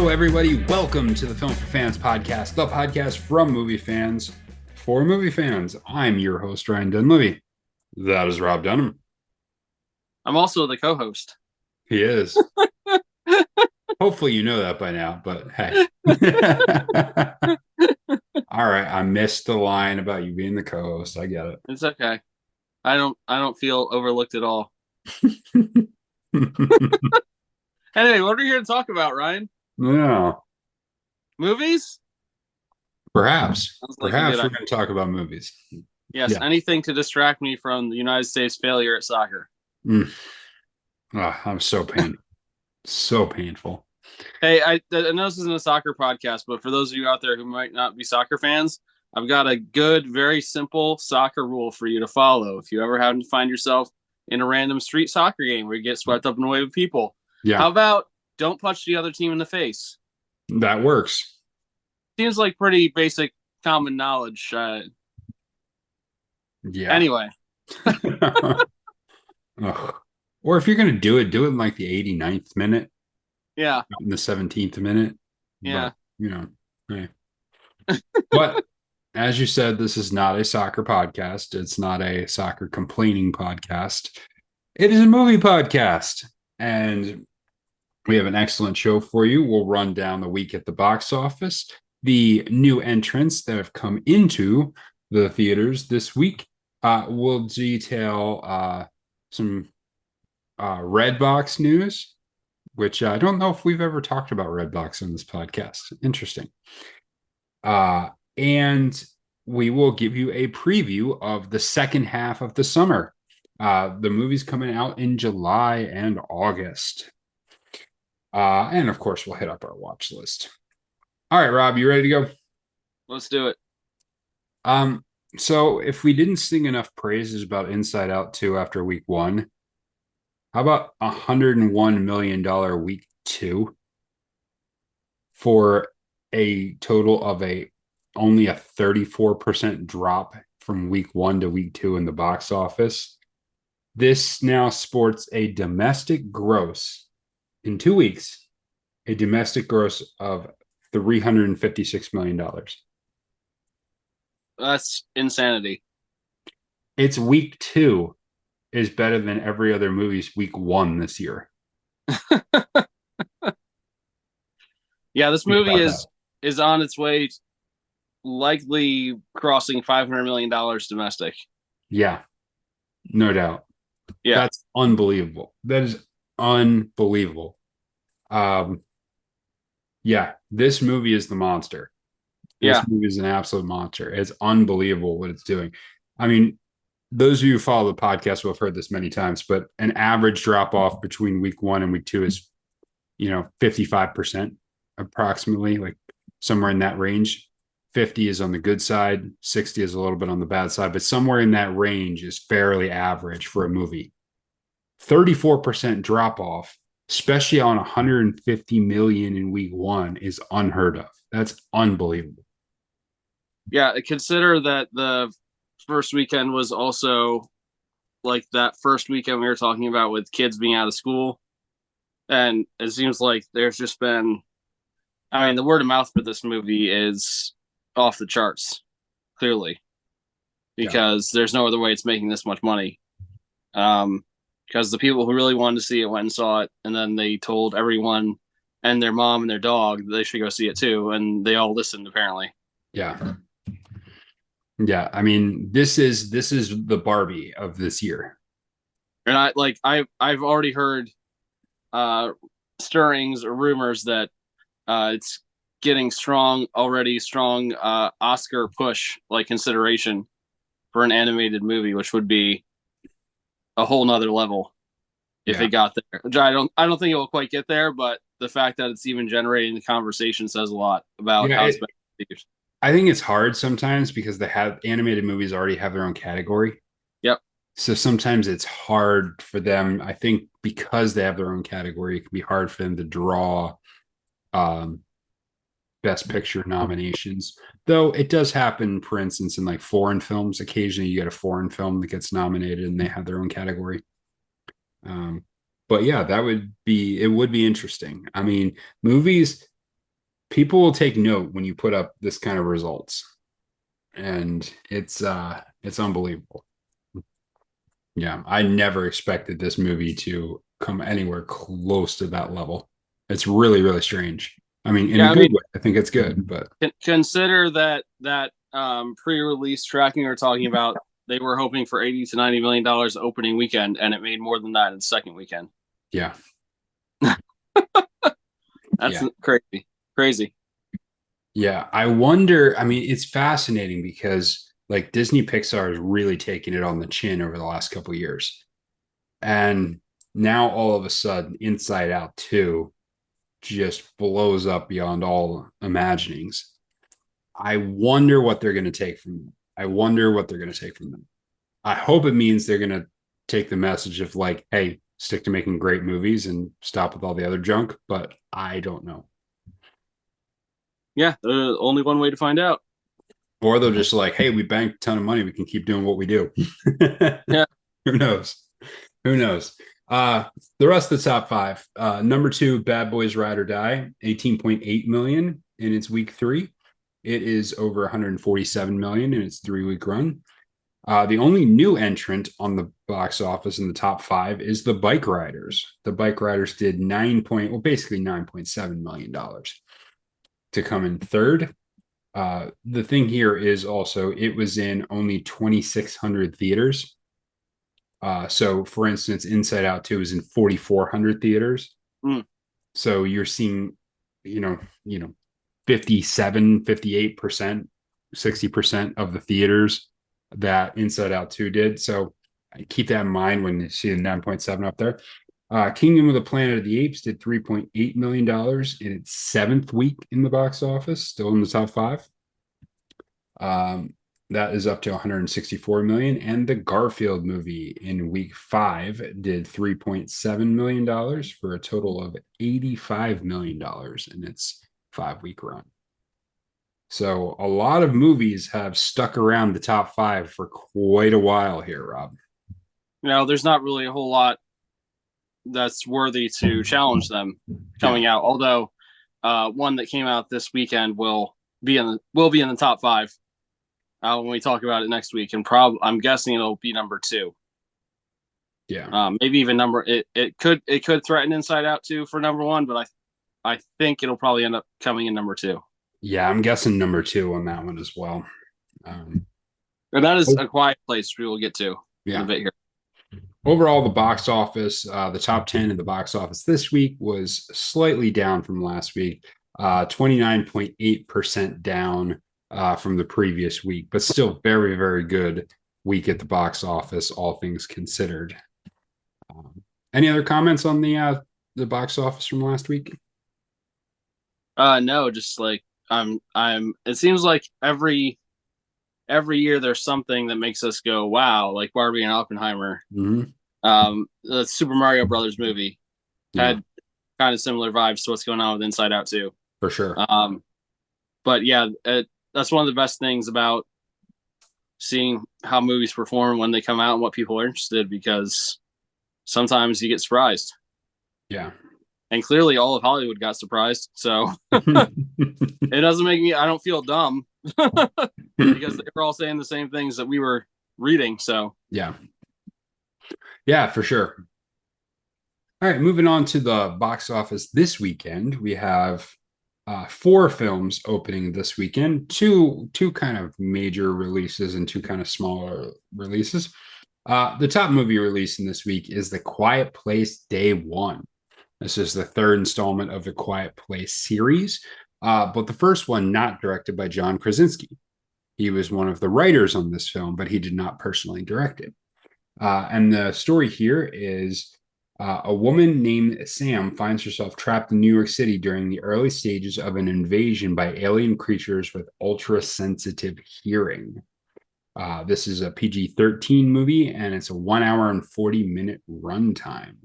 Hello, everybody. Welcome to the Film for Fans podcast, the podcast from movie fans for movie fans. I'm your host, Ryan Dunlevy. That is Rob Dunham. I'm also the co-host. He is. Hopefully you know that by now, but hey. All right, I missed the line about you being the co-host. I get it. It's okay. I don't feel overlooked at all. Anyway, what are we here to talk about, Ryan? Yeah. Movies? Perhaps Like we're going to talk about movies. Yes, yeah. Anything to distract me from the United States failure at soccer. Oh, I'm so painful. So painful. Hey, I know this isn't a soccer podcast, but for those of you out there who might not be soccer fans, I've got a good, very simple soccer rule for you to follow. If you ever happen to find yourself in a random street soccer game where you get swept up in a wave of people, how about don't punch the other team in the face? That works. Seems like pretty basic common knowledge. Yeah. Anyway. Or if you're going to do it in like the 89th minute. Yeah. Not in the 17th minute. Yeah. But, you know. Hey. But as you said, this is not a soccer podcast. It's not a soccer complaining podcast. It is a movie podcast. And we have an excellent show for you. We'll run down the week at the box office, the new entrants that have come into the theaters this week. We'll detail some Redbox news, which I don't know if we've ever talked about Redbox on this podcast. Interesting. And we will give you a preview of the second half of the summer. The movie's coming out in July and August. And of course, we'll hit up our watch list. All right, Rob, you ready to go? Let's do it. So if we didn't sing enough praises about Inside Out 2 after week 1, how about $101 million week 2 for a total of only a 34% drop from week 1 to week 2 in the box office? This now sports a domestic gross in 2 weeks, a domestic gross of $356 million. That's insanity. Its week 2 is better than every other movie's week 1 this year. Yeah, this movie is on its way, likely crossing $500 million domestic. Yeah, no doubt. Yeah, that's unbelievable. That is unbelievable. Yeah, this movie is the monster. This movie is an absolute monster. It's unbelievable what it's doing. I mean, those of you who follow the podcast will have heard this many times, but an average drop off between week 1 and week 2 is, 55% approximately, like somewhere in that range. 50 is on the good side, 60 is a little bit on the bad side, but somewhere in that range is fairly average for a movie. 34% drop off, especially on 150 million in week 1, is unheard of. That's unbelievable. Yeah, consider that the first weekend was also like that first weekend we were talking about with kids being out of school. And it seems like there's just been, the word of mouth for this movie is off the charts, clearly, because there's no other way it's making this much money. Because the people who really wanted to see it went and saw it, and then they told everyone and their mom and their dog that they should go see it too, and they all listened apparently. Yeah. I mean, this is the Barbie of this year. And I've already heard stirrings or rumors that it's getting strong Oscar push consideration for an animated movie, which would be a whole nother level if it got there. Which I don't think it will quite get there, but the fact that it's even generating the conversation says a lot about how it's been. I think it's hard sometimes because they have animated movies already have their own category. Yep. So sometimes it's hard for them. I think because they have their own category, it can be hard for them to draw Best Picture nominations. Though it does happen, for instance, in foreign films. Occasionally you get a foreign film that gets nominated and they have their own category. But yeah, it would be interesting. I mean, movies people will take note when you put up this kind of results, and it's unbelievable. Yeah, I never expected this movie to come anywhere close to that level. It's really, really strange. I mean, in Yeah, a I good mean, way. I think it's good, but consider that pre-release tracking we're talking about. They were hoping for $80 to $90 million opening weekend, and it made more than that in second weekend. yeah, That's yeah, crazy, crazy. yeah. I wonder. I mean, it's fascinating because like Disney Pixar has really taken it on the chin over the last couple of years, and now all of a sudden, Inside Out 2 just blows up beyond all imaginings. I wonder what they're going to take from them. I wonder what they're going to take from them. I hope it means they're going to take the message of like, hey, stick to making great movies and stop with all the other junk, but I don't know. Yeah, only one way to find out. Or they'll just like, hey, we banked a ton of money. We can keep doing what we do. Yeah. Who knows? Who knows? The rest of the top five. Number two, Bad Boys Ride or Die, 18.8 million in its week three. It is over 147 million in its 3 week run. The only new entrant on the box office in the top five is the Bike Riders. The Bike Riders did basically $9.7 million to come in third. The thing here is also it was in only 2,600 theaters. So, for instance, Inside Out 2 is in 4,400 theaters. Mm. So you're seeing, you know, 57, 58%, 60% of the theaters that Inside Out 2 did. So keep that in mind when you see the 9.7 up there. Kingdom of the Planet of the Apes did $3.8 million in its 7th week in the box office, still in the top five. That is up to 164 million. And the Garfield movie in week 5 did $3.7 million for a total of $85 million in its 5 week run. So a lot of movies have stuck around the top five for quite a while here, Rob. There's not really a whole lot that's worthy to challenge them coming out. Although one that came out this weekend will be in the top five when we talk about it next week, and I'm guessing it'll be number 2. Yeah, maybe even it could threaten Inside Out 2 for number 1, but I think it'll probably end up coming in number 2. Yeah, I'm guessing number 2 on that one as well. And that is A Quiet Place we will get to in a bit here. Overall, the box office, the top 10 in the box office this week was slightly down from last week, 29.8% down from the previous week, but still very, very good week at the box office, all things considered. Any other comments on the box office from last week? No, just like it seems like every year there's something that makes us go, wow, like Barbie and Oppenheimer. Mm-hmm. The Super Mario Brothers movie had kind of similar vibes to what's going on with Inside Out 2. For sure. But yeah, that's one of the best things about seeing how movies perform when they come out and what people are interested, because sometimes you get surprised. Yeah. And clearly all of Hollywood got surprised. So it doesn't make me, I don't feel dumb because they were all saying the same things that we were reading. So yeah. Yeah, for sure. All right, moving on to the box office this weekend. We have 4 films opening this weekend, two kind of major releases and 2 kind of smaller releases. The top movie releasing this week is The Quiet Place Day One. This is the 3rd installment of the Quiet Place series, but the first one not directed by John Krasinski. He was one of the writers on this film, but he did not personally direct it. And the story here is a woman named Sam finds herself trapped in New York City during the early stages of an invasion by alien creatures with ultra-sensitive hearing. This is a PG-13 movie, and it's a 1 hour and 40-minute runtime.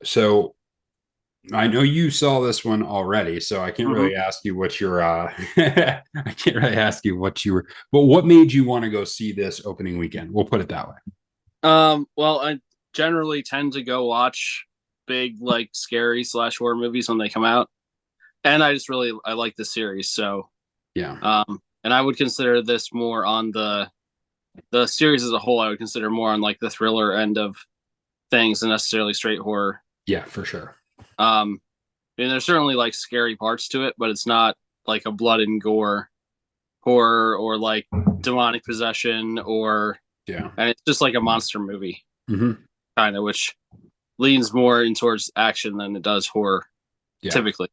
So I know you saw this one already, so I can't really ask you what your I can't really ask you what you were, but what made you want to go see this opening weekend? We'll put it that way. Well, I generally tend to go watch big like scary / horror movies when they come out, and I like the series. So Yeah. and I would consider this more on the series as a whole. I would consider more on like the thriller end of things than necessarily straight horror. Yeah, for sure. And there's certainly like scary parts to it, but it's not like a blood and gore horror or like demonic possession and it's just like a monster movie kind of, which leans more in towards action than it does horror typically.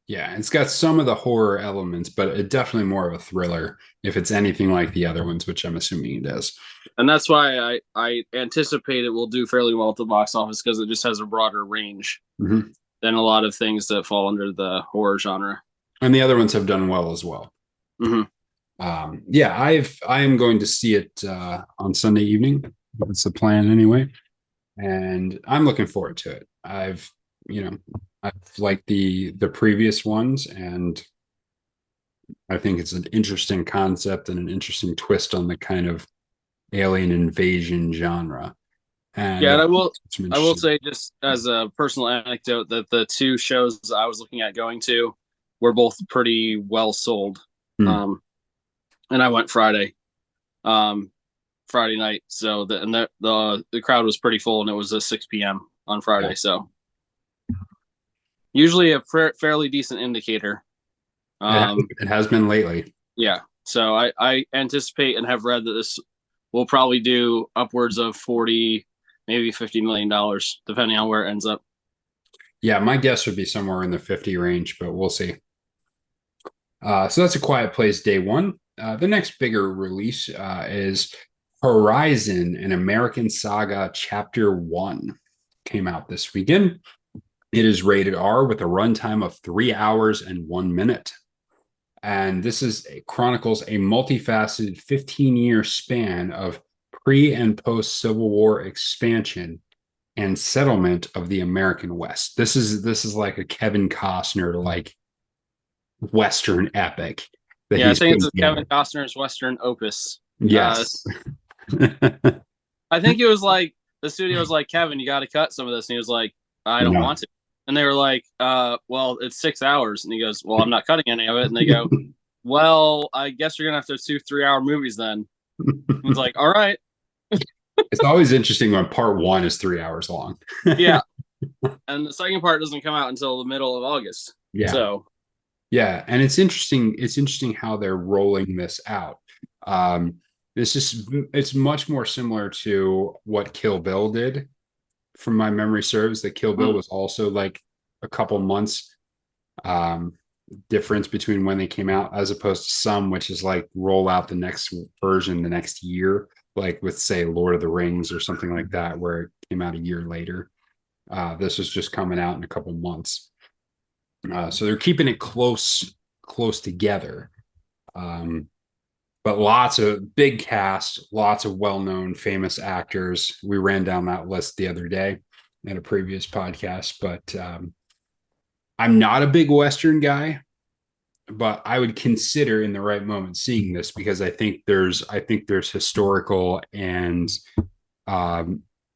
Yeah, it's got some of the horror elements, but it definitely more of a thriller if it's anything like the other ones, which I'm assuming it is. And that's why I anticipate it will do fairly well at the box office, because it just has a broader range than a lot of things that fall under the horror genre. And the other ones have done well as well. I am going to see it on Sunday evening. That's the plan anyway. And I'm looking forward to it. I've liked the previous ones, and I think it's an interesting concept and an interesting twist on the kind of alien invasion genre. And and I will say, just as a personal anecdote, that the two shows I was looking at going to were both pretty well sold. And I went Friday night, so the crowd was pretty full, and it was a 6 p.m. on Friday. So usually a fairly decent indicator. It has been lately. Yeah. So I anticipate and have read that this will probably do upwards of 40, maybe $50 million, depending on where it ends up. Yeah, my guess would be somewhere in the 50 range, but we'll see. So that's A Quiet Place Day 1. The next bigger release is Horizon, an American Saga Chapter 1. Came out this weekend. It is rated R with a runtime of 3 hours and 1 minute. And this chronicles a multifaceted 15-year span of pre- and post-Civil War expansion and settlement of the American West. This is like a Kevin Costner like Western epic. I think it's Kevin Costner's Western opus. Yes. I think it was like the studio was like, Kevin, you got to cut some of this. And he was like, I don't want to. And they were like, well, it's 6 hours. And he goes, well, I'm not cutting any of it. And they go, well, I guess you're going to have to do 3-hour movies then. I was like, all right. It's always interesting when part 1 is 3 hours long. Yeah. And the second part doesn't come out until the middle of August. Yeah. So. Yeah. And it's interesting how they're rolling this out. It's much more similar to what Kill Bill did. From my memory serves, that Kill Bill was also like a couple months difference between when they came out, as opposed to some which is like roll out the next version the next year, like with say Lord of the Rings or something like that, where it came out a year later. This was just coming out in a couple months, so they're keeping it close together. But lots of big cast, lots of well-known famous actors. We ran down that list the other day in a previous podcast, but I'm not a big Western guy, but I would consider in the right moment seeing this, because I think there's historical and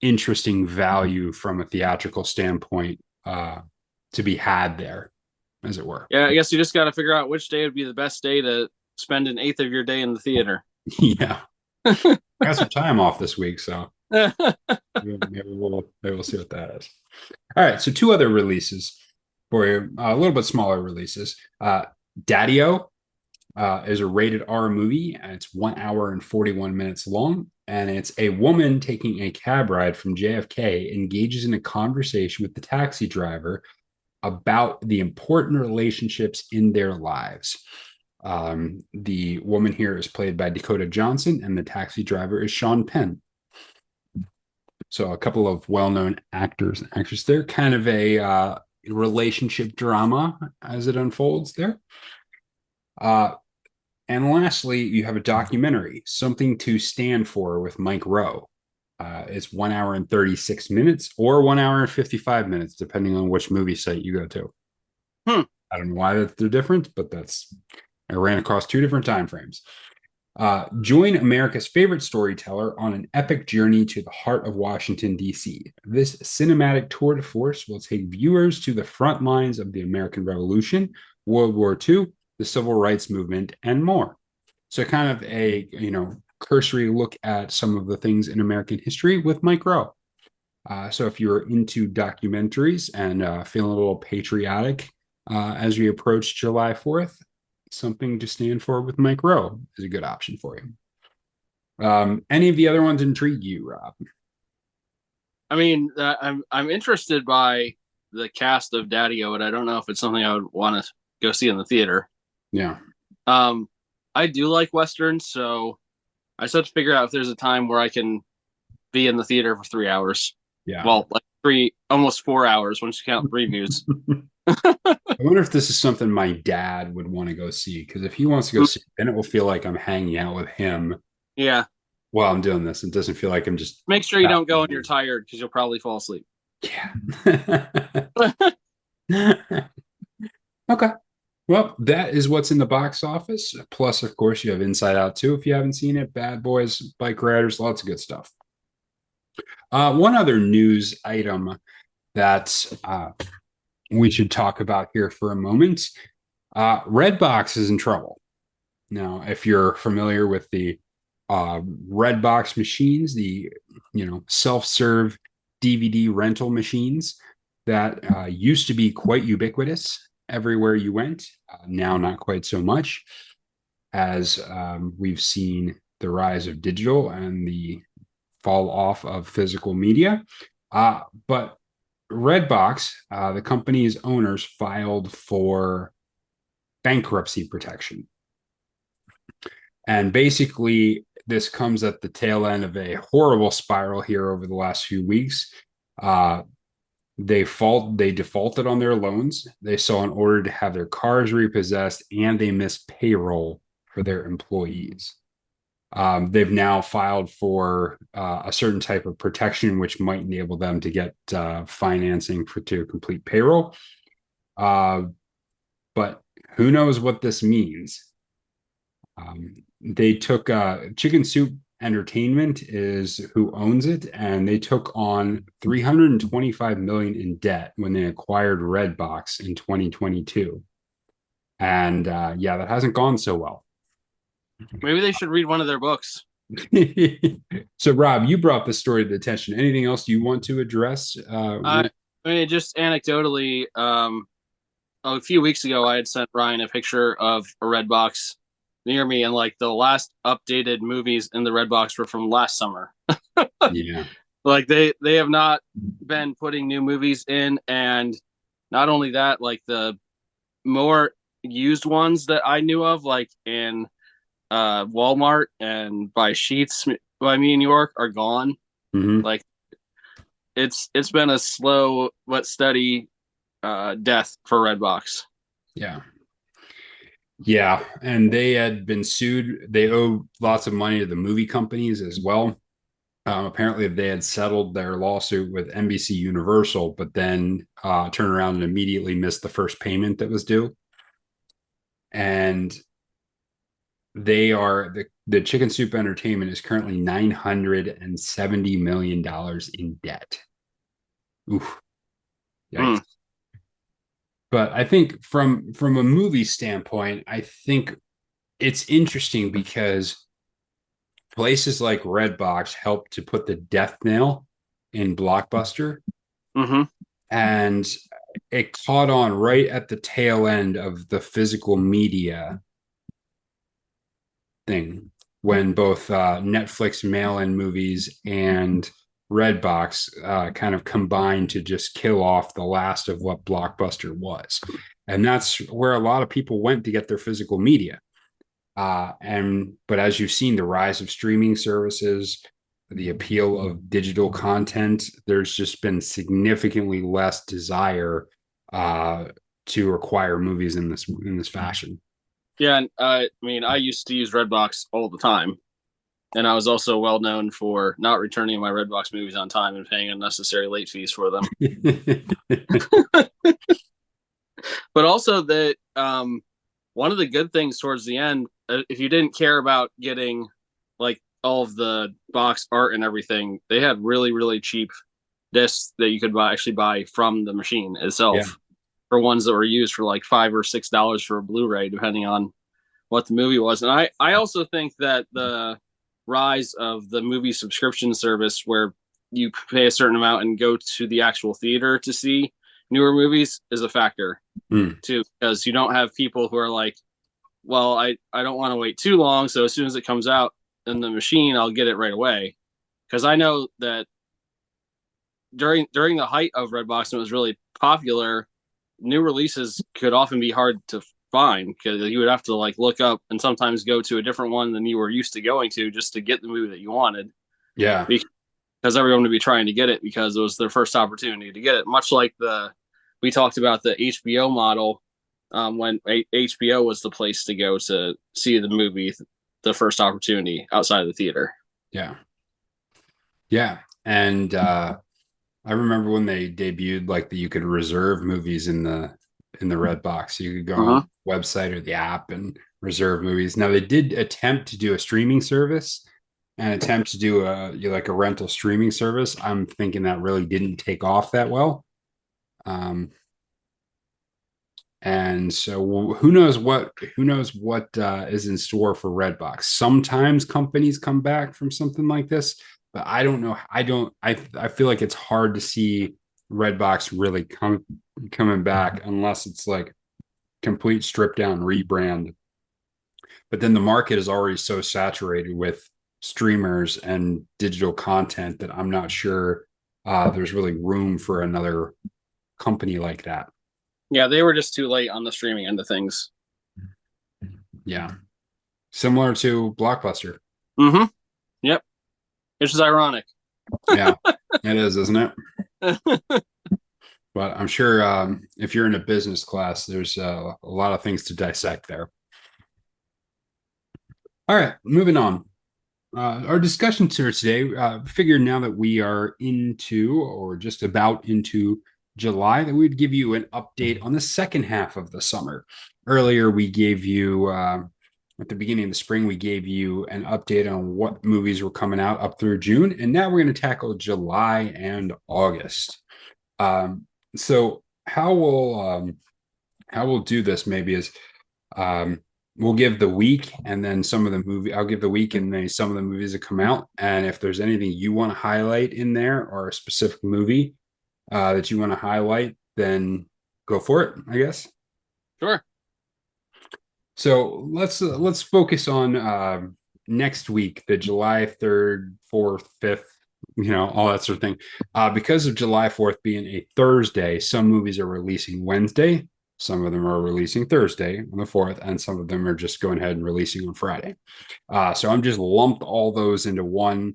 interesting value from a theatrical standpoint to be had there, as it were. Yeah, I guess you just got to figure out which day would be the best day to spend an eighth of your day in the theater. Yeah. I got some time off this week, so maybe we'll see what that is. All right, so 2 other releases for you, a little bit smaller releases. Daddy-O is a rated R movie, and it's 1 hour and 41 minutes long, and it's a woman taking a cab ride from JFK engages in a conversation with the taxi driver about the important relationships in their lives. The woman here is played by Dakota Johnson, and the taxi driver is Sean Penn. So a couple of well-known actors and actresses there. Kind of a relationship drama as it unfolds there. And lastly, you have a documentary, Something to Stand For, with Mike Rowe. It's 1 hour and 36 minutes or 1 hour and 55 minutes, depending on which movie site you go to. I don't know why they're different, but I ran across 2 different time frames. Join America's favorite storyteller on an epic journey to the heart of Washington, D.C. This cinematic tour de force will take viewers to the front lines of the American Revolution, World War II, the Civil Rights Movement, and more. So kind of a, cursory look at some of the things in American history with Mike Rowe. So if you're into documentaries and feeling a little patriotic as we approach July 4th, something to stand for with Mike Rowe is a good option for you. Any of the other ones intrigue you, Rob? I mean, I'm interested by the cast of Daddy-O, but I don't know if it's something I would want to go see in the theater. Yeah. I do like Westerns, so I just have to figure out if there's a time where I can be in the theater for 3 hours. Yeah. Well, like almost 4 hours once you count previews. I wonder if this is something my dad would want to go see, because if he wants to go see, then it will feel like I'm hanging out with him. Yeah. While I'm doing this, it doesn't feel like I'm just. Make sure you don't go when you're tired, because you'll probably fall asleep. Yeah. Okay. Well, that is what's in the box office. Plus, of course, you have Inside Out 2 if you haven't seen it. Bad Boys, Bike Riders, lots of good stuff. One other news item that we should talk about here for a moment. Redbox is in trouble. Now, if you're familiar with the Redbox machines, the self-serve DVD rental machines that used to be quite ubiquitous everywhere you went, now not quite so much, as we've seen the rise of digital and the fall off of physical media. But Redbox, the company's owners, filed for bankruptcy protection. And basically, this comes at the tail end of a horrible spiral here over the last few weeks. They defaulted on their loans. They saw an order to have their cars repossessed, and they missed payroll for their employees. They've now filed for a certain type of protection, which might enable them to get financing to complete payroll. But who knows what this means? They took Chicken Soup Entertainment is who owns it, and they took on $325 million in debt when they acquired Redbox in 2022. And yeah, that hasn't gone so well. Maybe they should read one of their books. So, Rob, you brought this story to the attention. Anything else you want to address? I mean, just anecdotally, a few weeks ago, I had sent Ryan a picture of a Redbox near me, and like the last updated movies in the Redbox were from last summer. Yeah. Like they have not been putting new movies in, and not only that, like the more used ones that I knew of, like in Walmart and by Sheets by me in New York, are gone. Mm-hmm. Like it's been a slow but steady death for Redbox. Yeah. Yeah, and they had been sued. They owe lots of money to the movie companies as well. Apparently, they had settled their lawsuit with NBC Universal, but then turned around and immediately missed the first payment that was due. And they are the Chicken Soup Entertainment is currently $970 million in debt. Oof. Yikes. But I think from a movie standpoint, I think it's interesting because places like Redbox help to put the death knell in Blockbuster. Mm-hmm. And it caught on right at the tail end of the physical media thing, when both Netflix mail-in movies and Redbox kind of combined to just kill off the last of what Blockbuster was. And that's where a lot of people went to get their physical media. But as you've seen, the rise of streaming services, the appeal of digital content, there's just been significantly less desire to acquire movies in this fashion. Yeah, and I mean, I used to use Redbox all the time, and I was also well known for not returning my Redbox movies on time and paying unnecessary late fees for them. But also that one of the good things towards the end, if you didn't care about getting like all of the box art and everything, they had really, really cheap discs that you could actually buy from the machine Yeah. itself for ones that were used for like $5 or $6 for a Blu-ray, depending on what the movie was. And I also think that the rise of the movie subscription service where you pay a certain amount and go to the actual theater to see newer movies is a factor too, because you don't have people who are like, well, I don't want to wait too long, so as soon as it comes out in the machine, I'll get it right away. Because I know that during the height of Redbox, and it was really popular, new releases could often be hard to find because you would have to like look up and sometimes go to a different one than you were used to going to just to get the movie that you wanted. Yeah. Because everyone would be trying to get it because it was their first opportunity to get it. Much like we talked about the HBO model when HBO was the place to go to see the movie, the first opportunity outside of the theater. Yeah. Yeah. And I remember when they debuted like that you could reserve movies in the Redbox. You could go on the website or the app and reserve movies. Now they did attempt to do a streaming service and attempt to do a rental streaming service. I'm thinking that really didn't take off that well. And so who knows what is in store for Redbox. Sometimes companies come back from something like this, but I don't know. I feel like it's hard to see Redbox really coming back unless it's like complete strip down rebrand. But then the market is already so saturated with streamers and digital content that I'm not sure there's really room for another company like that. Yeah, they were just too late on the streaming end of things. Yeah. Similar to Blockbuster. Mm-hmm. Yep. Which is ironic. Yeah, it is, isn't it? But I'm sure if you're in a business class, there's a lot of things to dissect there. All right, moving on. Our discussion today, figured now that we are into or just about into July, that we'd give you an update on the second half of the summer. Earlier, we gave you, at the beginning of the spring, we gave you an update on what movies were coming out up through June. And now we're going to tackle July and August. So how we'll do this maybe is we'll give the week and then some of the movie. I'll give the week and then some of the movies that come out. And if there's anything you want to highlight in there or a specific movie that you want to highlight, then go for it, I guess. Sure. So let's focus on next week, the July 3rd, 4th, 5th, all that sort of thing. Because of July 4th being a Thursday, some movies are releasing Wednesday. Some of them are releasing Thursday on the 4th, and some of them are just going ahead and releasing on Friday. So I'm just lumped all those into one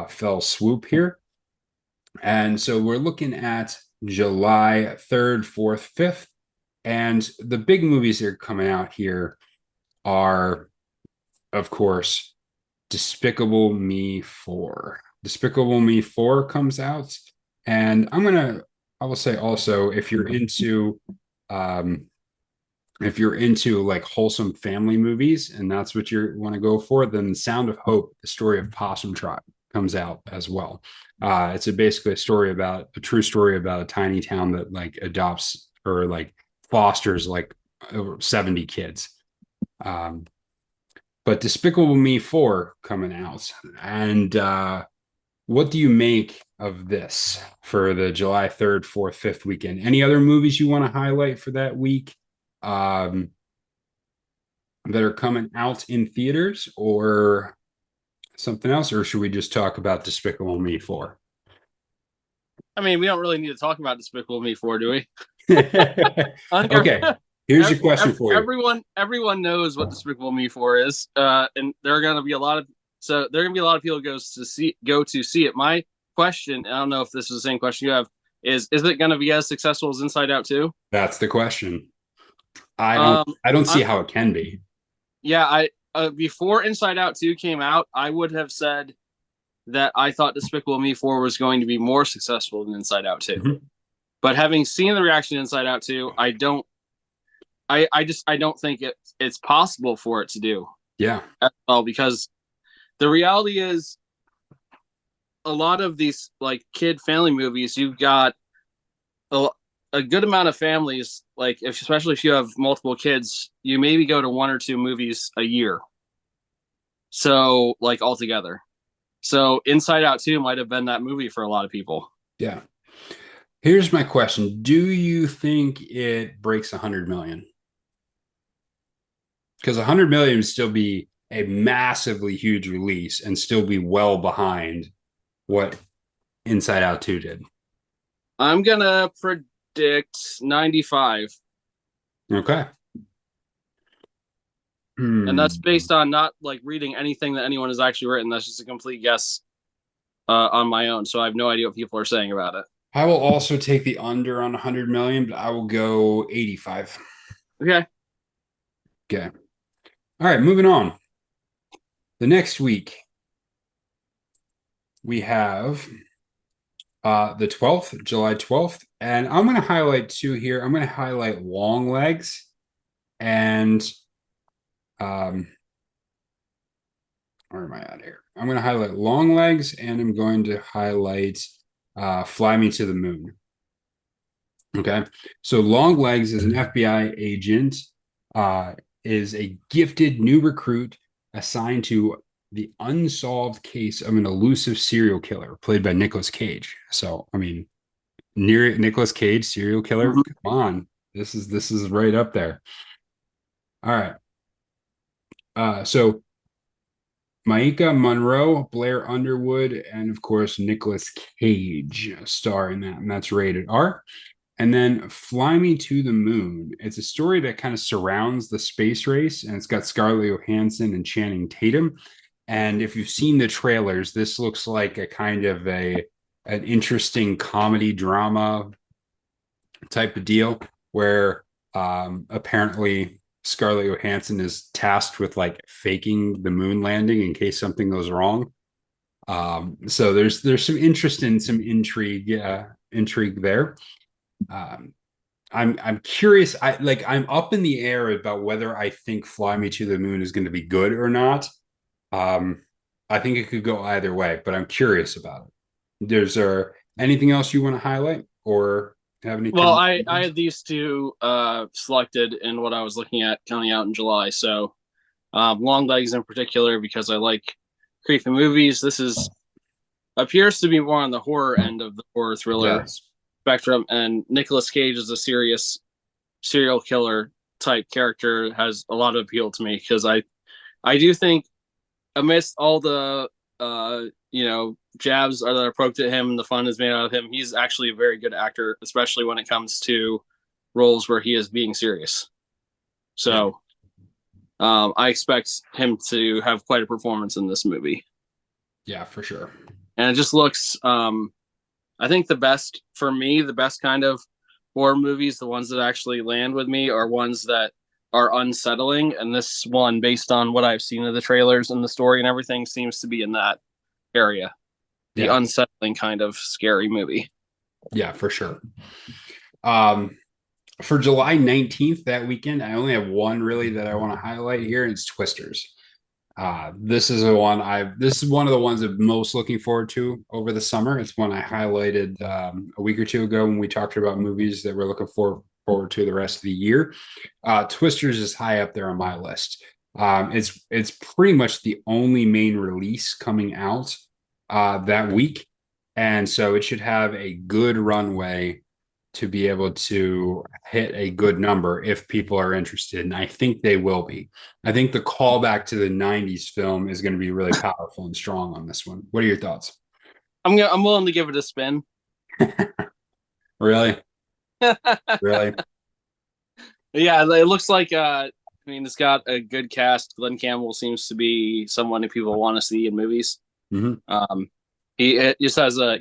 fell swoop here. And so we're looking at July 3rd, 4th, 5th. And the big movies that are coming out here are, of course, Despicable Me 4. Despicable Me 4 comes out. And I will say also, if you're into like wholesome family movies and that's what you want to go for, then Sound of Hope, the story of Possum Tribe, comes out as well. It's basically a true story about a tiny town that like adopts or like fosters like over 70 kids. But Despicable Me 4 coming out. And what do you make of this for the July 3rd, 4th, 5th weekend? Any other movies you want to highlight for that week that are coming out in theaters or something else? Or should we just talk about Despicable Me 4? I mean, we don't really need to talk about Despicable Me 4, do we? Okay. Here's your question for you. Everyone knows what Despicable Me 4 is. And there are going to be a lot of people go to see it. My question, I don't know if this is the same question you have, is it going to be as successful as Inside Out 2? That's the question. I don't see how it can be. Yeah, before Inside Out 2 came out, I would have said that I thought Despicable Me 4 was going to be more successful than Inside Out 2. Mm-hmm. But having seen the reaction to Inside Out 2, I don't I don't think it's possible for it to do Yeah. at all, because the reality is a lot of these like kid family movies, you've got a, a good amount of families, like especially if you have multiple kids, you maybe go to one or two movies a year. So like altogether. So Inside Out 2 might have been that movie for a lot of people. Yeah. Here's my question. Do you think it breaks 100 million? Because 100 million would still be a massively huge release and still be well behind what Inside Out 2 did. I'm gonna predict 95. Okay. And that's based on not like reading anything that anyone has actually written. That's just a complete guess on my own. So I have no idea what people are saying about it. I will also take the under on 100 million, but I will go 85. Okay. Okay. All right, moving on. The next week, we have the 12th, July 12th. And I'm going to highlight two here. I'm going to highlight Long Legs and where am I at here? I'm going to highlight Long Legs and I'm going to highlight Fly Me to the Moon. Okay. So Long Legs is an FBI agent, is a gifted new recruit assigned to the unsolved case of an elusive serial killer played by Nicolas Cage. So, I mean, near Nicolas Cage, serial killer. Mhm. Come on. This is right up there. All right. So Maika Monroe, Blair Underwood, and of course Nicolas Cage star in that, and that's rated R. And then Fly Me to the Moon. It's a story that kind of surrounds the space race, and it's got Scarlett Johansson and Channing Tatum. And if you've seen the trailers, this looks like a kind of an interesting comedy drama type of deal where apparently Scarlett Johansson is tasked with like faking the moon landing in case something goes wrong. So there's some interest in some intrigue there. I'm curious. I'm up in the air about whether I think Fly Me to the Moon is going to be good or not. I think it could go either way, but I'm curious about it. There's anything else you want to highlight or have any Well, comments? I had these two selected in what I was looking at coming out in July. So Long Legs in particular, because I like creepy movies. This is appears to be more on the horror end of the horror thriller Yes. spectrum, and Nicolas Cage is a serious serial killer type character, has a lot of appeal to me, because I do think amidst all the jabs that are poked at him and the fun is made out of him, he's actually a very good actor, especially when it comes to roles where he is being serious. Yeah. So I expect him to have quite a performance in this movie. Yeah, for sure. And it just looks, I think the best for me, the best kind of horror movies, the ones that actually land with me, are ones that are unsettling. And this one, based on what I've seen of the trailers and the story and everything, seems to be in that area. The Yeah. unsettling kind of scary movie. Yeah, for sure. Um, for July 19th, that weekend, I only have one really that I want to highlight here, and it's Twisters. This is one of the ones I'm most looking forward to over the summer. It's one I highlighted a week or two ago when we talked about movies that we're looking forward to the rest of the year. Twisters is high up there on my list. It's pretty much the only main release coming out that week, and so it should have a good runway to be able to hit a good number if people are interested. And I think they will be. I think the callback to the 90s film is going to be really powerful and strong on this one. What are your thoughts? I'm willing to give it a spin. Really? Really? Yeah, it looks like I mean, it's got a good cast. Glenn Campbell seems to be someone that people want to see in movies. Mm-hmm. He just has a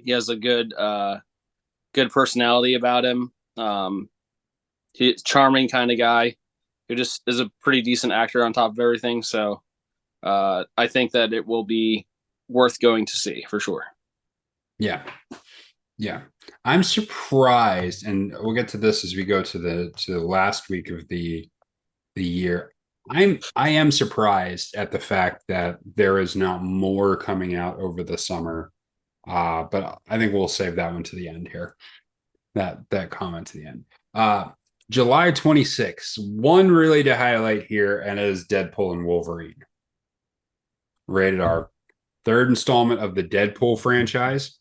good personality about him. He's a charming kind of guy who just is a pretty decent actor on top of everything. So I think that it will be worth going to see for sure. Yeah. Yeah. I'm surprised, and we'll get to this as we go to the last week of the the year. I am surprised at the fact that there is not more coming out over the summer. But I think we'll save that one to the end here. That comment to the end. July 26th, one really to highlight here, and it is Deadpool and Wolverine. Rated R. Third installment of the Deadpool franchise.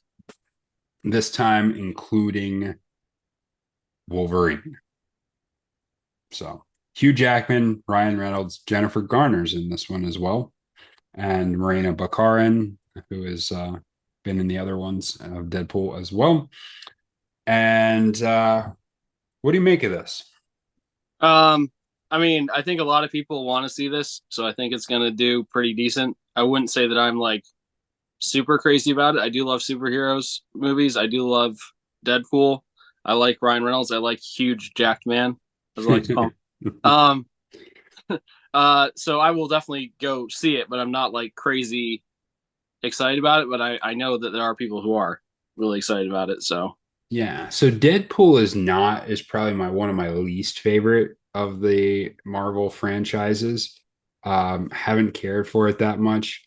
This time including Wolverine. So Hugh Jackman, Ryan Reynolds, Jennifer Garner's in this one as well, and Marina Baccarin, who has been in the other ones of Deadpool as well. And what do you make of this? I mean, I think a lot of people want to see this, so I think it's going to do pretty decent. I wouldn't say that I'm like super crazy about it. I do love superheroes movies. I do love Deadpool. I like Ryan Reynolds. I like Huge Jacked Man, as I like to call him. So I will definitely go see it, but I'm not like crazy excited about it. But I know that there are people who are really excited about it. So Yeah. So Deadpool is probably one of my least favorite of the Marvel franchises. Haven't cared for it that much.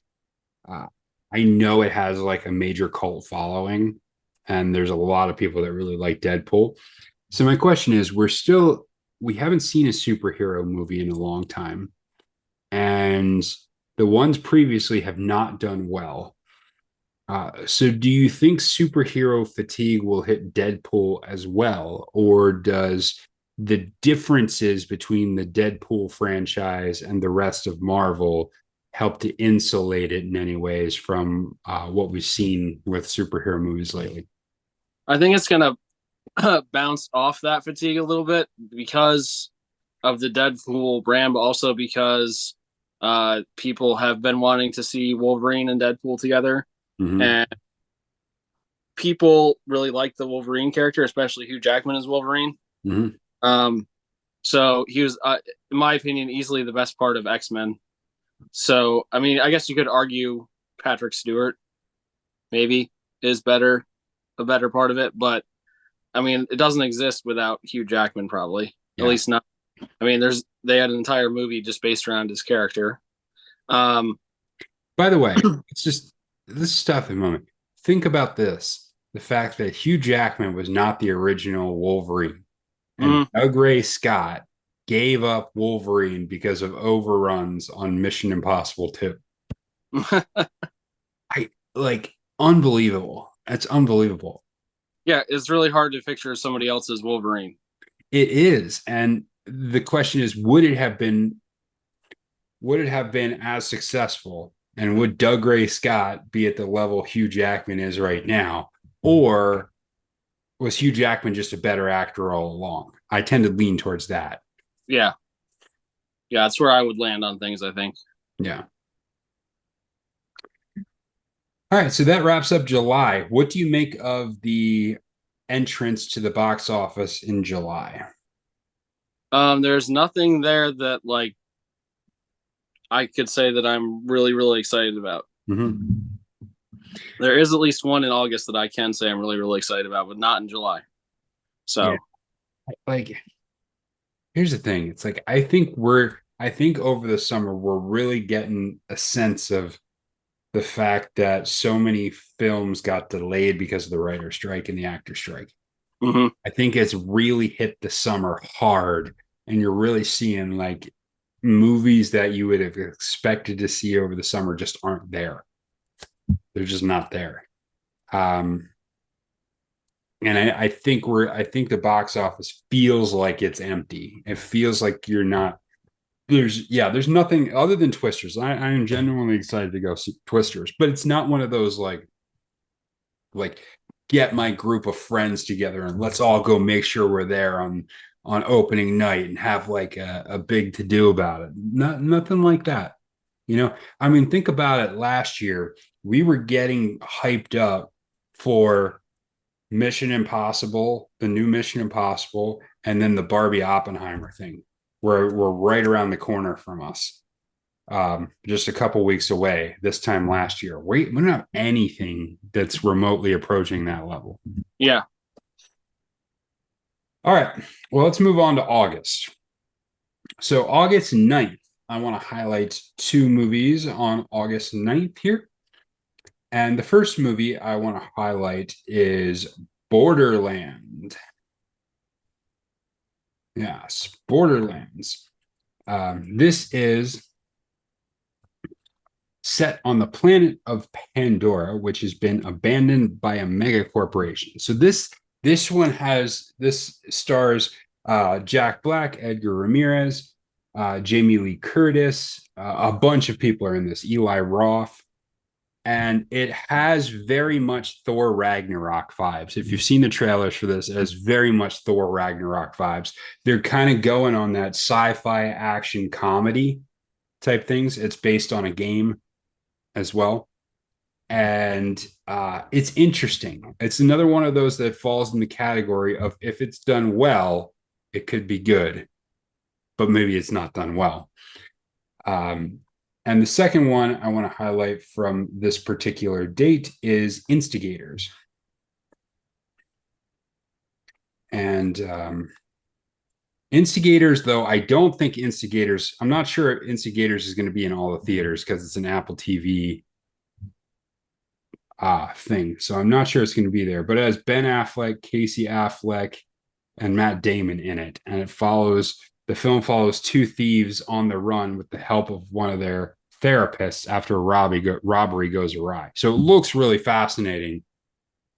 Uh, I know it has like a major cult following, and there's a lot of people that really like Deadpool. So my question is, we haven't seen a superhero movie in a long time, and the ones previously have not done well. So do you think superhero fatigue will hit Deadpool as well, or does the differences between the Deadpool franchise and the rest of Marvel help to insulate it in any ways from what we've seen with superhero movies lately? I think it's going to bounce off that fatigue a little bit because of the Deadpool brand, but also because people have been wanting to see Wolverine and Deadpool together. Mm-hmm. And people really like the Wolverine character, especially Hugh Jackman as Wolverine. Mm-hmm. So he was, in my opinion, easily the best part of X-Men. So, I mean, I guess you could argue Patrick Stewart maybe is a better part of it, but I mean, it doesn't exist without Hugh Jackman, probably. Yeah. At least not. I mean, they had an entire movie just based around his character. By the way, it's just this is tough at the moment. Think about this: the fact that Hugh Jackman was not the original Wolverine, and Doug Ray Scott gave up Wolverine because of overruns on Mission Impossible 2. I like unbelievable. That's unbelievable. Yeah, it's really hard to picture somebody else's Wolverine. It is, and the question is, would it have been as successful? And would Doug Ray Scott be at the level Hugh Jackman is right now? Or was Hugh Jackman just a better actor all along? I tend to lean towards that. Yeah. Yeah, that's where I would land on things, I think. Yeah. All right, so that wraps up July. What do you make of the entrance to the box office in July? There's nothing there that like I could say that I'm really, really excited about. Mm-hmm. There is at least one in August that I can say I'm really, really excited about, but not in July. So, yeah. Like, here's the thing. It's like I think over the summer we're really getting a sense of the fact that so many films got delayed because of the writer strike and the actor strike. mm-hmm. I think it's really hit the summer hard, and you're really seeing like movies that you would have expected to see over the summer just aren't there. They're just not there. And I think the box office feels like it's empty. It feels like you're not there's nothing other than Twisters. I am genuinely excited to go see Twisters, but it's not one of those like get my group of friends together and let's all go make sure we're there on opening night and have like a big to do about it. Nothing like that. I mean, think about it. Last year, we were getting hyped up for Mission Impossible, the new Mission Impossible, and then the Barbie Oppenheimer thing, where we're right around the corner from us. Just a couple weeks away this time last year. We don't have anything that's remotely approaching that level. Yeah. All right. Well, let's move on to August. So August 9th, I want to highlight two movies on August 9th here. And the first movie I want to highlight is Borderland. Yes, Borderlands. This is set on the planet of Pandora, which has been abandoned by a mega corporation. So this stars Jack Black, Edgar Ramirez, Jamie Lee Curtis, a bunch of people are in this. Eli Roth, and it has very much Thor Ragnarok vibes. If you've seen the trailers for this, it has very much Thor Ragnarok vibes. They're kind of going on that sci-fi action comedy type things. It's based on a game as well. And it's interesting. It's another one of those that falls in the category of if it's done well, it could be good, but maybe it's not done well. And the second one I want to highlight from this particular date is Instigators. And Instigators, though, I don't think Instigators, I'm not sure if Instigators is going to be in all the theaters because it's an Apple TV thing. So I'm not sure it's going to be there, but it has Ben Affleck, Casey Affleck, and Matt Damon in it. And the film follows two thieves on the run with the help of one of their therapists after a robbery goes awry. So it looks really fascinating.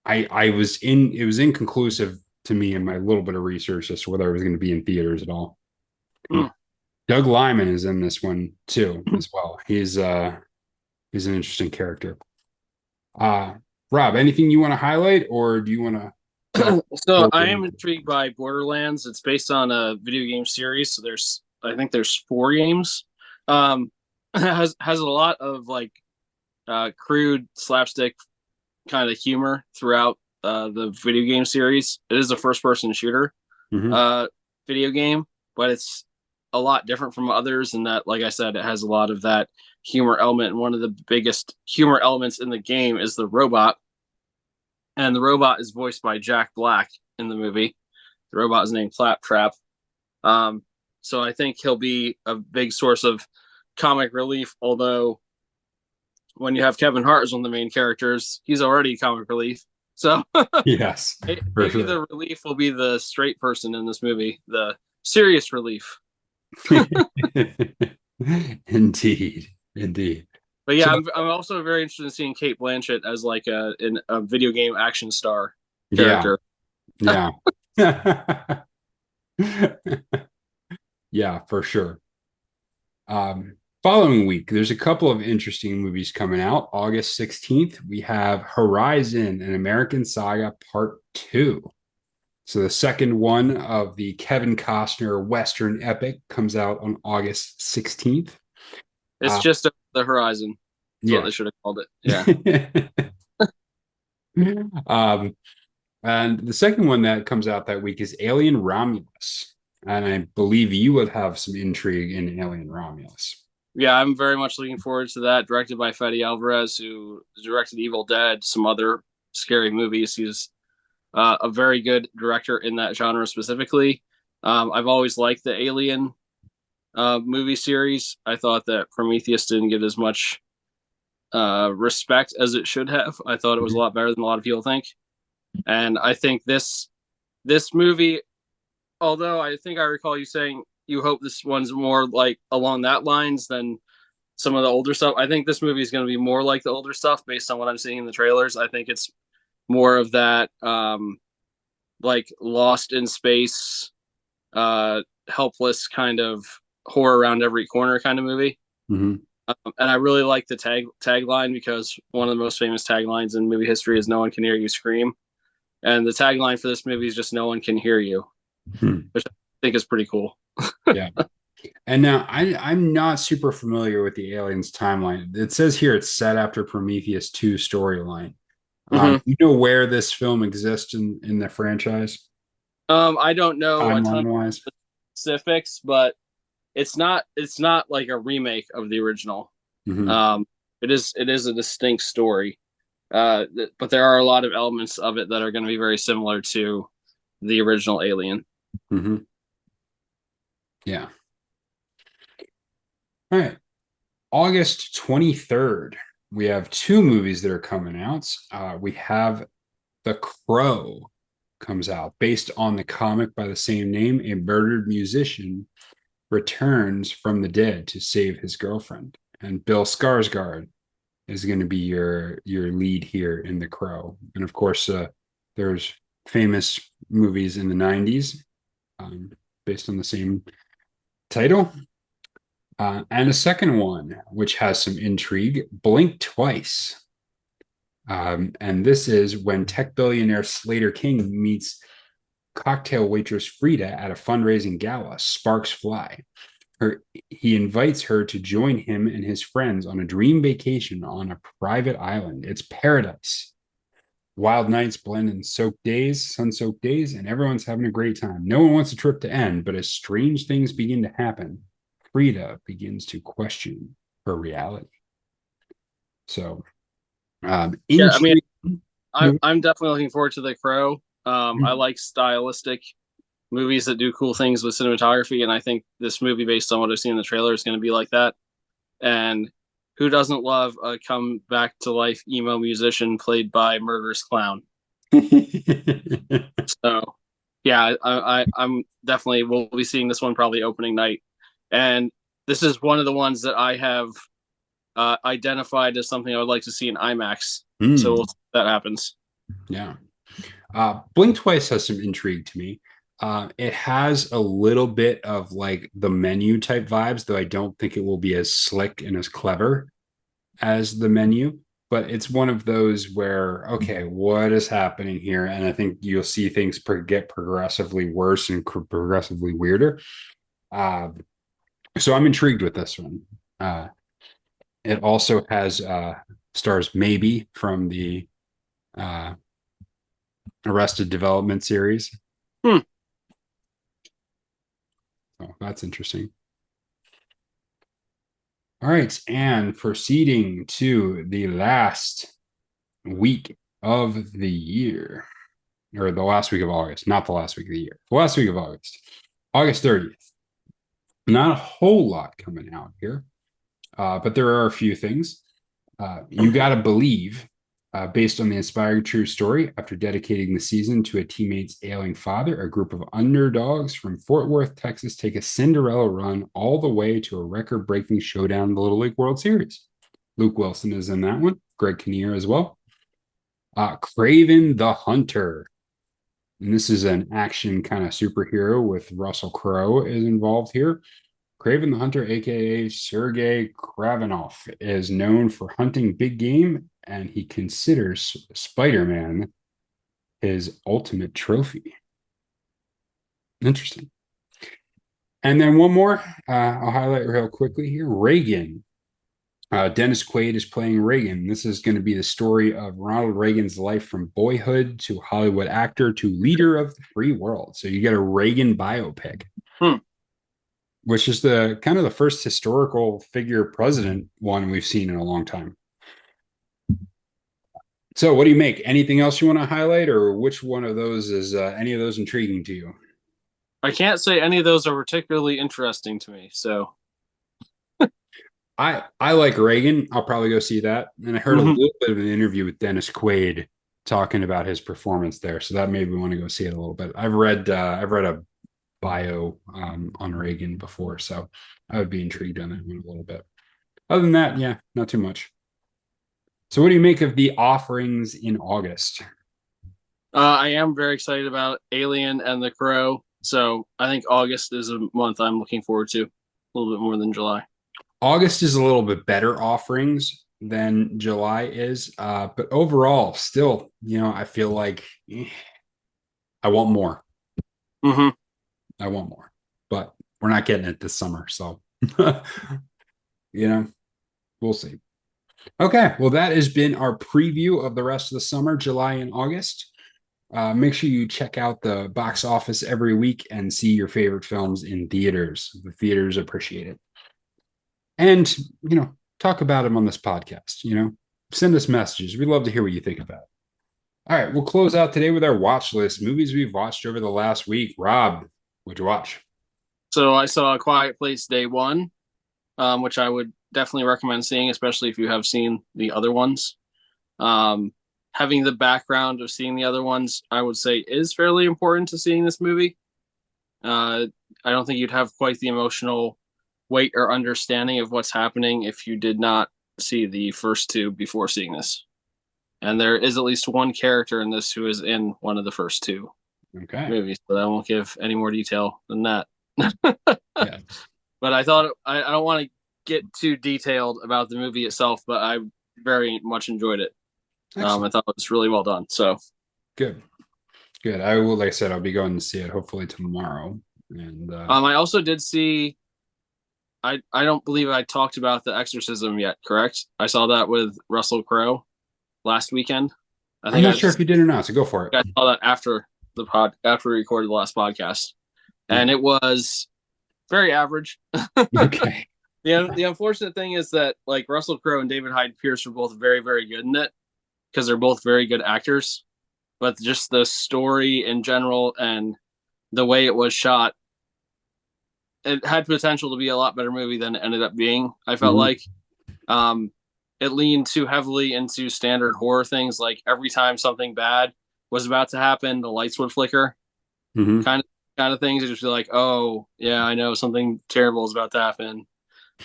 It was inconclusive to me in my little bit of research as to whether it was going to be in theaters at all. Mm. Doug Liman is in this one too, as well. He's an interesting character. Rob, anything you want to highlight, or do you want to? So I am intrigued by Borderlands. It's based on a video game series. So I think there's 4 games. Has a lot of like crude slapstick kind of humor throughout the video game series. It is a first-person shooter video game, but it's a lot different from others in that, like I said, it has a lot of that humor element. And one of the biggest humor elements in the game is the robot. And the robot is voiced by Jack Black in the movie. The robot is named Claptrap. So I think he'll be a big source of comic relief, although when you have Kevin Hart as one of the main characters, he's already comic relief. So yes, maybe sure. The relief will be the straight person in this movie, the serious relief. Indeed. But yeah, so, I'm also very interested in seeing Cate Blanchett as like a video game action star character. Yeah. Yeah, for sure. Following week, there's a couple of interesting movies coming out. August 16th, we have Horizon, an American Saga Part 2. So the second one of the Kevin Costner Western epic comes out on August 16th. It's just the Horizon. That's what they should have called it. Yeah. And the second one that comes out that week is Alien Romulus. And I believe you would have some intrigue in Alien Romulus. Yeah, I'm very much looking forward to that. Directed by Fede Alvarez, who directed Evil Dead, some other scary movies. He's a very good director in that genre specifically. I've always liked the Alien movie series. I thought that Prometheus didn't get as much respect as it should have. I thought it was a lot better than a lot of people think. And I think this movie, although I think I recall you saying you hope this one's more like along that lines than some of the older stuff, I think this movie is going to be more like the older stuff based on what I'm seeing in the trailers. I think it's more of that like lost in space, helpless kind of horror around every corner kind of movie. Mm-hmm. And I really like the tagline because one of the most famous taglines in movie history is "No one can hear you scream," and the tagline for this movie is just "No one can hear you," which I think is pretty cool. Yeah. And now I'm not super familiar with the Aliens timeline. It says here it's set after Prometheus 2 storyline. You know where this film exists in the franchise? I don't know a ton of specifics, but it's not like a remake of the original. Mm-hmm. It is a distinct story, but there are a lot of elements of it that are going to be very similar to the original Alien. Mm-hmm. Yeah. All right. August 23rd, we have two movies that are coming out. We have The Crow comes out based on the comic by the same name. A murdered musician returns from the dead to save his girlfriend, and Bill Skarsgård is going to be your lead here in The Crow. And of course, there's famous movies in the 90s based on the same title. And a second one, which has some intrigue, Blink Twice. And this is when tech billionaire Slater King meets cocktail waitress Frida at a fundraising gala. Sparks fly. He invites her to join him and his friends on a dream vacation on a private island. It's paradise. Wild nights blend in soaked days, sun-soaked days, and everyone's having a great time. No one wants the trip to end, but as strange things begin to happen, Frida begins to question her reality. So, yeah, I mean, I'm definitely looking forward to The Crow. I like stylistic movies that do cool things with cinematography, and I think this movie, based on what I've seen in the trailer, is going to be like that. And who doesn't love a come back to life emo musician played by Murderous Clown? So, yeah, I'm definitely, we'll be seeing this one probably opening night, and this is one of the ones that I have identified as something I would like to see in IMAX. So we'll see if that happens. Yeah. Blink Twice has some intrigue to me. It has a little bit of like the Menu type vibes, though I don't think it will be as slick and as clever as the Menu. But it's one of those where, okay, what is happening here? And I think you'll see things get progressively worse and progressively weirder. So I'm intrigued with this one. It also has stars Maybe from the Arrested Development series. So that's interesting. All right, and proceeding to the last week of the year, or the last week of August, not the last week of the year, the last week of August, August 30th. Not a whole lot coming out here, but there are a few things. You Gotta Believe, based on the inspired true story, after dedicating the season to a teammate's ailing father, a group of underdogs from Fort Worth, Texas, take a Cinderella run all the way to a record-breaking showdown in the Little League World Series. Luke Wilson is in that one. Greg Kinnear as well. Kraven the Hunter. And this is an action kind of superhero with Russell Crowe is involved here. Kraven the Hunter, aka Sergei Kravenov, is known for hunting big game, and he considers Spider-Man his ultimate trophy. Interesting. And then one more I'll highlight real quickly here. Reagan. Dennis Quaid is playing Reagan. This is going to be the story of Ronald Reagan's life from boyhood to Hollywood actor to leader of the free world. So you get a Reagan biopic. Which is the kind of the first historical figure president one we've seen in a long time. So what do you make? Anything else you want to highlight, or which one of those is any of those intriguing to you? I can't say any of those are particularly interesting to me. So I like Reagan. I'll probably go see that. And I heard a little bit of an interview with Dennis Quaid talking about his performance there. So that made me want to go see it a little bit. I've read a bio on Reagan before, so I would be intrigued on that one a little bit. Other than that, yeah, not too much. So what do you make of the offerings in August? I am very excited about Alien and The Crow. So I think August is a month I'm looking forward to a little bit more than July. August is a little bit better offerings than July is, but overall, still, I feel like I want more. I want more, but we're not getting it this summer. So, we'll see. Okay. Well, that has been our preview of the rest of the summer, July and August. Make sure you check out the box office every week and see your favorite films in theaters. The theaters appreciate it. And, talk about them on this podcast, send us messages. We'd love to hear what you think about it. All right. We'll close out today with our watch list, movies we've watched over the last week. Rob, what'd you watch? So I saw A Quiet Place Day 1. which I would definitely recommend seeing, especially if you have seen the other ones. Having the background of seeing the other ones, I would say, is fairly important to seeing this movie. I don't think you'd have quite the emotional weight or understanding of what's happening if you did not see the first two before seeing this. And there is at least one character in this who is in one of the first two movies, but I won't give any more detail than that. Yeah. But I thought I don't want to get too detailed about the movie itself, but I very much enjoyed it. I thought it was really well done. So good. I will, like I said, I'll be going to see it hopefully tomorrow. And I also did see. I don't believe I talked about The Exorcism yet. Correct? I saw that with Russell Crowe last weekend. I'm not sure if you did or not, so go for it. I saw that after we recorded the last podcast, and it was very average. Okay. The unfortunate thing is that like Russell Crowe and David Hyde Pierce were both very, very good in it because they're both very good actors, but just the story in general and the way it was shot, it had potential to be a lot better movie than it ended up being. I felt like it leaned too heavily into standard horror things. Like every time something bad was about to happen, the lights would flicker. Kind of things. It just be like, oh yeah, I know something terrible is about to happen.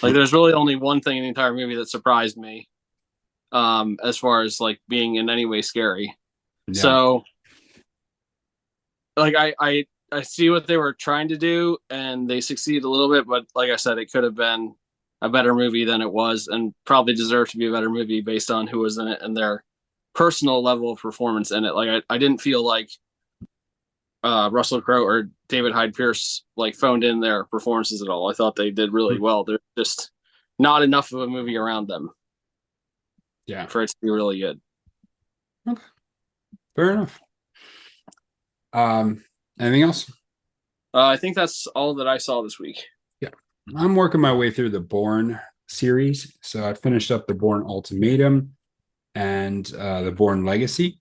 Like there's really only one thing in the entire movie that surprised me, as far as like being in any way scary. Yeah. So like I see what they were trying to do and they succeed a little bit, but like I said, it could have been a better movie than it was and probably deserved to be a better movie based on who was in it and their personal level of performance in it. Like I didn't feel like Russell Crowe or David Hyde Pierce like phoned in their performances at all. I thought they did really well. There's just not enough of a movie around them. Yeah, for it to be really good. Okay, fair enough. Anything else? I think that's all that I saw this week. Yeah, I'm working my way through the Bourne series. So I finished up the Bourne Ultimatum and the Bourne Legacy.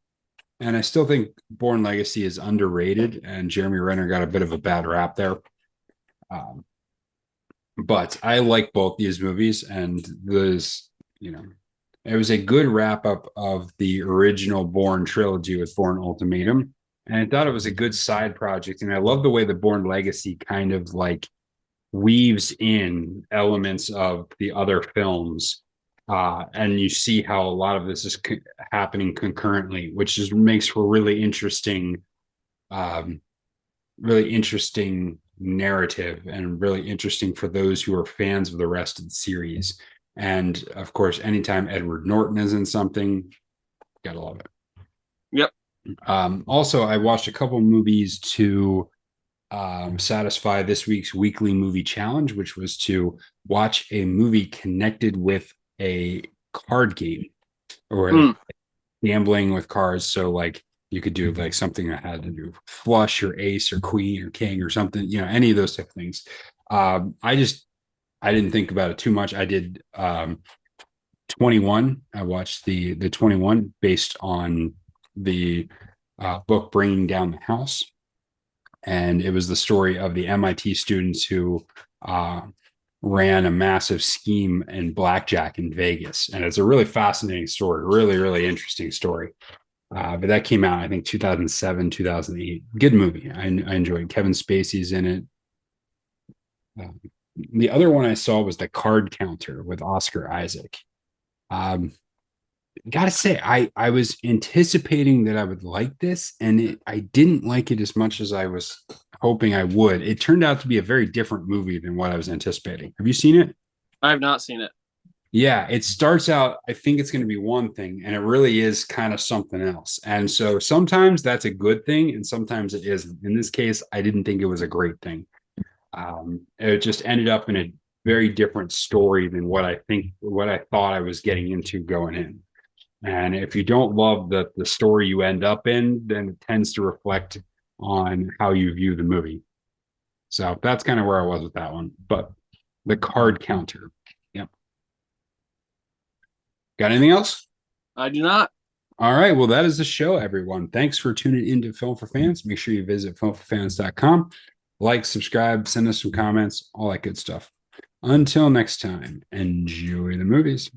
And I still think Bourne Legacy is underrated, and Jeremy Renner got a bit of a bad rap there. But I like both these movies, and it was a good wrap up of the original Bourne trilogy with Bourne Ultimatum. And I thought it was a good side project. And I love the way the Bourne Legacy kind of like weaves in elements of the other films. And you see how a lot of this is happening concurrently, which just makes for really interesting narrative and really interesting for those who are fans of the rest of the series. And of course, anytime Edward Norton is in something, gotta love it. Yep. Also, I watched a couple movies to satisfy this week's weekly movie challenge, which was to watch a movie connected with a card game or gambling with cards. So like you could do like something that had to do flush or ace or queen or king or something, any of those type of things. I didn't think about it too much. I did 21. I watched the 21 based on the book Bringing Down the House. And it was the story of the MIT students who ran a massive scheme in blackjack in Vegas. And it's a really fascinating story, really, really interesting story. But that came out, I think, 2007, 2008. Good movie. I enjoyed. Kevin Spacey's in it. The other one I saw was The Card Counter with Oscar Isaac. Gotta say, I was anticipating that I would like this, and I didn't like it as much as I was hoping I would. It turned out to be a very different movie than what I was anticipating. Have you seen it? I have not seen it. Yeah, it starts out, I think it's going to be one thing, and it really is kind of something else. And so sometimes that's a good thing, and sometimes it isn't. In this case, I didn't think it was a great thing. It just ended up in a very different story than what I thought I was getting into going in. And if you don't love the story you end up in, then it tends to reflect on how you view the movie. So that's kind of where I was with that one. But The Card Counter. Yep. Got anything else? I do not. All right. Well, that is the show, everyone. Thanks for tuning into Film for Fans. Make sure you visit filmforfans.com. Like, subscribe, send us some comments, all that good stuff. Until next time, enjoy the movies.